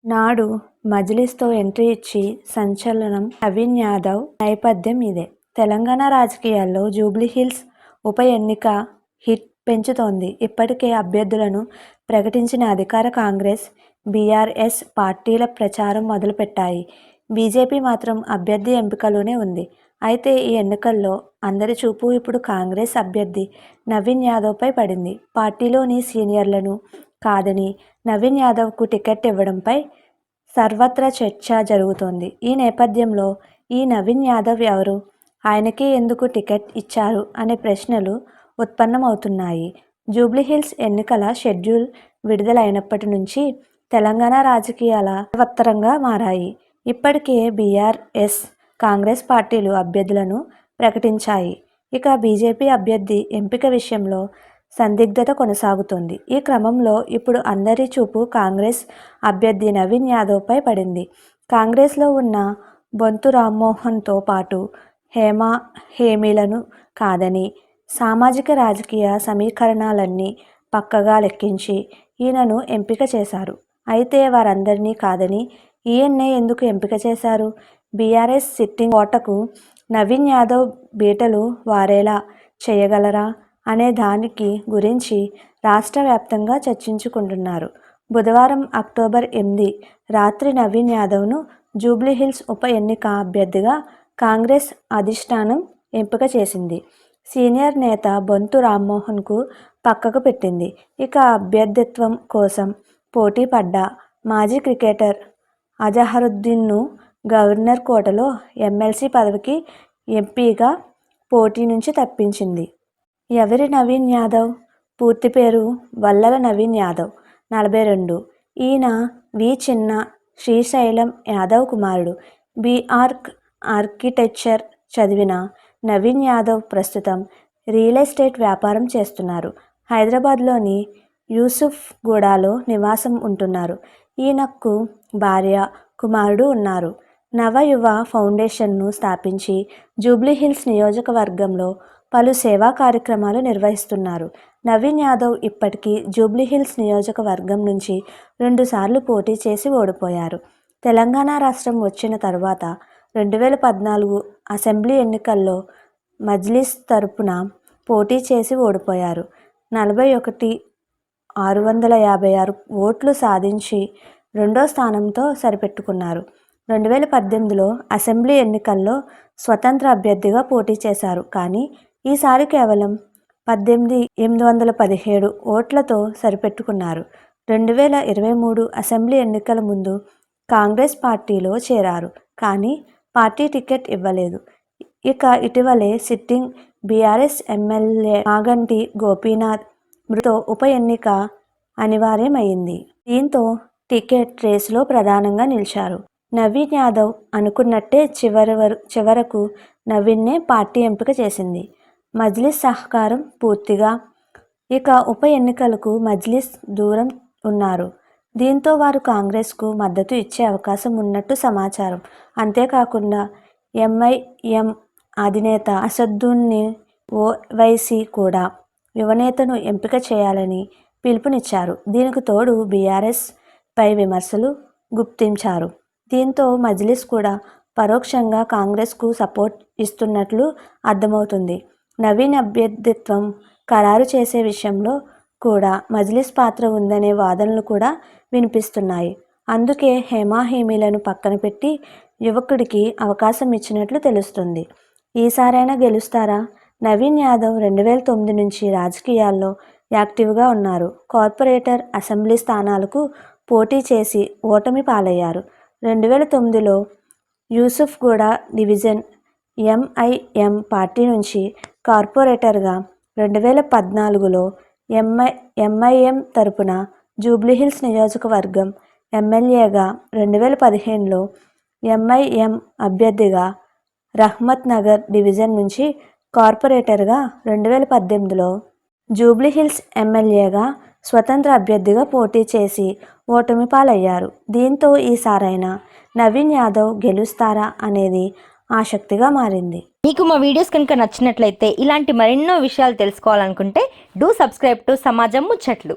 నాడు మజ్లిస్తో ఎంట్రీ ఇచ్చి సంచలనం నవీన్ యాదవ్ నేపథ్యం ఇదే. తెలంగాణ రాజకీయాల్లో జూబ్లీహిల్స్ ఉప ఎన్నిక హిట్ పెంచుతోంది. ఇప్పటికే అభ్యర్థులను ప్రకటించిన అధికార కాంగ్రెస్, బీఆర్ఎస్ పార్టీల ప్రచారం మొదలుపెట్టాయి. బీజేపీ మాత్రం అభ్యర్థి ఎంపికలోనే ఉంది. అయితే ఈ ఎన్నికల్లో అందరి చూపు ఇప్పుడు కాంగ్రెస్ అభ్యర్థి నవీన్ యాదవ్పై పడింది. పార్టీలోని సీనియర్లను కాదని నవీన్ యాదవ్కు టికెట్ ఇవ్వడంపై సర్వత్రా చర్చ జరుగుతోంది. ఈ నేపథ్యంలో ఈ నవీన్ యాదవ్ ఎవరు, ఆయనకే ఎందుకు టికెట్ ఇచ్చారు అనే ప్రశ్నలు ఉత్పన్నమవుతున్నాయి. జూబ్లీహిల్స్ ఎన్నికల షెడ్యూల్ విడుదలైనప్పటి నుంచి తెలంగాణ రాజకీయాల రసవత్తరంగా మారాయి. ఇప్పటికే బీఆర్ఎస్, కాంగ్రెస్ పార్టీలు అభ్యర్థులను ప్రకటించాయి. ఇక బీజేపీ అభ్యర్థి ఎంపిక విషయంలో సందిగ్ధత కొనసాగుతోంది. ఈ క్రమంలో ఇప్పుడు అందరి చూపు కాంగ్రెస్ అభ్యర్థి నవీన్ యాదవ్పై పడింది. కాంగ్రెస్లో ఉన్న బొంతు రామ్మోహన్తో పాటు హేమీలను కాదని సామాజిక రాజకీయ సమీకరణాలన్నీ పక్కగా లెక్కించి ఈయనను ఎంపిక చేశారు. అయితే వారందరినీ కాదని ఈయన్నే ఎందుకు ఎంపిక చేశారు? బీఆర్ఎస్ సిట్టింగ్ కోటకు నవీన్ యాదవ్ బీటలు వారేలా చేయగలరా అనే దానికి గురించి రాష్ట్ర వ్యాప్తంగా చర్చించుకుంటున్నారు. బుధవారం అక్టోబర్ 8 రాత్రి నవీన్ యాదవ్ను జూబ్లీహిల్స్ ఉప ఎన్నిక అభ్యర్థిగా కాంగ్రెస్ అధిష్టానం ఎంపిక చేసింది. సీనియర్ నేత బొంతు రామ్మోహన్కు పక్కకు పెట్టింది. ఇక అభ్యర్థిత్వం కోసం పోటీ పడ్డ మాజీ క్రికెటర్ అజహరుద్దీన్ను గవర్నర్ కోటలో ఎమ్మెల్సీ పదవికి ఎంపీగా పోటీ నుంచి తప్పించింది. ఎవరి నవీన్ యాదవ్? పూర్తి పేరు వల్లల నవీన్ యాదవ్, 42. ఈయన వి. చిన్న శ్రీశైలం యాదవ్ కుమారుడు. బీఆర్క్ ఆర్కిటెక్చర్ చదివిన నవీన్ యాదవ్ ప్రస్తుతం రియల్ ఎస్టేట్ వ్యాపారం చేస్తున్నారు. హైదరాబాద్లోని యూసుఫ్గూడలో నివాసం ఉంటున్నారు. ఈయనకు భార్య, కుమారుడు ఉన్నారు. నవయువ ఫౌండేషన్ను స్థాపించి జూబ్లీహిల్స్ నియోజకవర్గంలో పలు సేవా కార్యక్రమాలు నిర్వహిస్తున్నారు. నవీన్ యాదవ్ ఇప్పటికీ జూబ్లీహిల్స్ నియోజకవర్గం నుంచి 2 సార్లు పోటీ చేసి ఓడిపోయారు. తెలంగాణ రాష్ట్రం వచ్చిన తర్వాత 2014 అసెంబ్లీ ఎన్నికల్లో మజ్లిస్ తరపున పోటీ చేసి ఓడిపోయారు. 41,656 ఓట్లు సాధించి రెండో స్థానంతో సరిపెట్టుకున్నారు. 2018లో అసెంబ్లీ ఎన్నికల్లో స్వతంత్ర అభ్యర్థిగా పోటీ చేశారు. కానీ ఈసారి కేవలం 18,817 ఓట్లతో సరిపెట్టుకున్నారు. 2023 అసెంబ్లీ ఎన్నికల ముందు కాంగ్రెస్ పార్టీలో చేరారు. కానీ పార్టీ టికెట్ ఇవ్వలేదు. ఇక ఇటీవలే sitting BRS MLA Maganti Gopinath మృతితో ఉప ఎన్నిక అనివార్యమైంది. దీంతో టికెట్ రేసులో ప్రధానంగా నిలిచారు. నవీన్ యాదవ్ అనుకున్నట్టే చివరకు నవీన్నే పార్టీ ఎంపిక చేసింది. మజ్లిస్ సహకారం పూర్తిగా. ఇక ఉప ఎన్నికలకు మజ్లిస్ దూరం ఉన్నారు. దీంతో వారు కాంగ్రెస్కు మద్దతు ఇచ్చే అవకాశం ఉన్నట్టు సమాచారం. అంతేకాకుండా ఎంఐఎం అధినేత అసదుద్దీన్ ఓవైసీ కూడా యువనేతను ఎంపిక చేయాలని పిలుపునిచ్చారు. దీనికి తోడు బీఆర్ఎస్ పై విమర్శలు గుప్పించారు. దీంతో మజ్లిస్ కూడా పరోక్షంగా కాంగ్రెస్కు సపోర్ట్ ఇస్తున్నట్లు అర్థమవుతుంది. నవీన్ అభ్యర్థిత్వం ఖరారు చేసే విషయంలో కూడా మజ్లిస్ పాత్ర ఉందనే వాదనలు కూడా వినిపిస్తున్నాయి. అందుకే హేమీలను పక్కన పెట్టి యువకుడికి అవకాశం ఇచ్చినట్లు తెలుస్తుంది. ఈసారైనా గెలుస్తారా? నవీన్ యాదవ్ 2009 నుంచి రాజకీయాల్లో యాక్టివ్గా ఉన్నారు. కార్పొరేటర్, అసెంబ్లీ స్థానాలకు పోటీ చేసి ఓటమి పాలయ్యారు. 2009లో యూసుఫ్గూడ డివిజన్ ఎంఐఎం పార్టీ నుంచి కార్పొరేటర్గా, 2014లో ఎంఐఎం తరపున జూబ్లీహిల్స్ నియోజకవర్గం ఎమ్మెల్యేగా, 2015లో ఎంఐఎం అభ్యర్థిగా రహ్మత్ నగర్ డివిజన్ నుంచి కార్పొరేటర్గా, 2018లో జూబ్లీహిల్స్ ఎమ్మెల్యేగా స్వతంత్ర అభ్యర్థిగా పోటీ చేసి ఓటమి పాలయ్యారు. దీంతో ఈసారైనా నవీన్ యాదవ్ గెలుస్తారా అనేది ఆసక్తిగా మారింది. మీకు మా వీడియోస్ కనుక నచ్చినట్లయితే ఇలాంటి మరెన్నో విషయాలు తెలుసుకోవాలనుకుంటే డూ సబ్స్క్రైబ్ టు సమాజం ముచ్చట్లు.